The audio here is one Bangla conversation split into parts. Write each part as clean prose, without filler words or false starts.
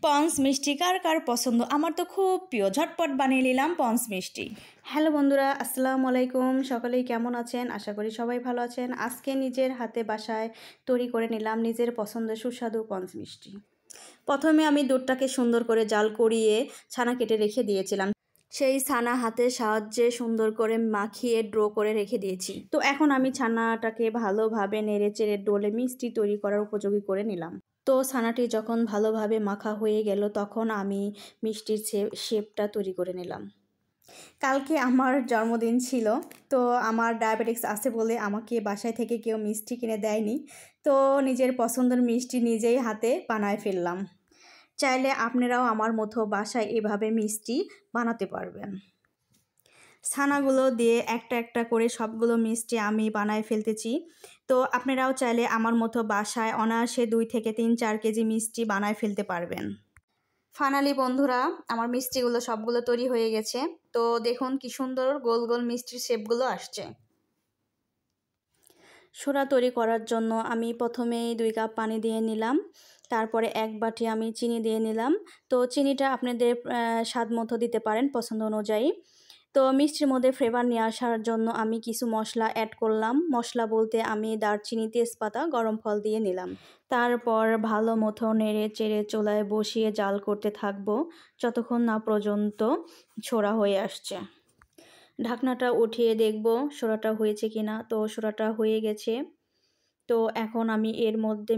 পন্স মিষ্টি কার কার পছন্দ? আমার তো খুব প্রিয়। ঝটপট বানিয়ে নিলাম পন্স মিষ্টি। হ্যালো বন্ধুরা, আসসালামু আলাইকুম। সকলেই কেমন আছেন? আশা করি সবাই ভালো আছেন। আজকে নিজের হাতে বাসায় তৈরি করে নিলাম নিজের পছন্দের সুস্বাদু পন্স মিষ্টি। প্রথমে আমি দুধটাকে সুন্দর করে জাল করিয়ে ছানা কেটে রেখে দিয়েছিলাম। সেই ছানা হাতের সাহায্যে সুন্দর করে মাখিয়ে ড্রো করে রেখে দিয়েছি। তো এখন আমি ছানাটাকে ভালোভাবে নেড়ে চেড়ে ডোলে মিষ্টি তৈরি করার উপযোগী করে নিলাম। তো ছানাটি যখন ভালোভাবে মাখা হয়ে গেল তখন আমি মিষ্টির শেপটা তৈরি করে নিলাম। কালকে আমার জন্মদিন ছিল, তো আমার ডায়াবেটিক্স আছে বলে আমাকে বাসায় থেকে কেউ মিষ্টি কিনে দেয়নি। তো নিজের পছন্দের মিষ্টি নিজেই হাতে বানায় ফেললাম। চাইলে আপনারাও আমার মতো বাসায় এভাবে মিষ্টি বানাতে পারবেন। ছানাগুলো দিয়ে একটা একটা করে সবগুলো মিষ্টি আমি বানায় ফেলতেছি। তো আপনারাও চাইলে আমার মতো বাসায় অনায়াসে 2 থেকে 3-4 কেজি মিষ্টি বানায় ফেলতে পারবেন। ফাইনালি বন্ধুরা, আমার মিষ্টিগুলো সবগুলো তৈরি হয়ে গেছে। তো দেখুন কি সুন্দর গোল গোল মিষ্টির শেপগুলো আসছে। সোডা তৈরি করার জন্য আমি প্রথমেই 2 কাপ পানি দিয়ে নিলাম। তারপরে 1 বাটি আমি চিনি দিয়ে নিলাম। তো চিনিটা আপনাদের স্বাদ মতো দিতে পারেন পছন্দ অনুযায়ী। তো মিষ্টির মধ্যে ফ্লেভার নিয়ে আসার জন্য আমি কিছু মশলা অ্যাড করলাম। মশলা বলতে আমি দারচিনি, তেজপাতা, গরম ফল দিয়ে নিলাম। তারপর ভালো মতো নেড়ে চেড়ে চুলায় বসিয়ে জাল করতে থাকবো যতক্ষণ না পর্যন্ত ছোড়া হয়ে আসছে। ঢাকনাটা উঠিয়ে দেখব সোড়াটা হয়েছে কিনা। তো সোড়াটা হয়ে গেছে। তো এখন আমি এর মধ্যে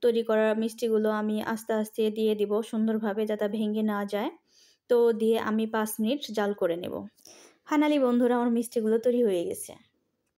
তৈরি করা মিষ্টিগুলো আমি আস্তে আস্তে দিয়ে দিব সুন্দরভাবে যাতে ভেঙে না যায়। তো দিয়ে আমি 5 মিনিট জাল করে নেব। ফাইনালি বন্ধুরা, আমার মিষ্টিগুলো তৈরি হয়ে গেছে।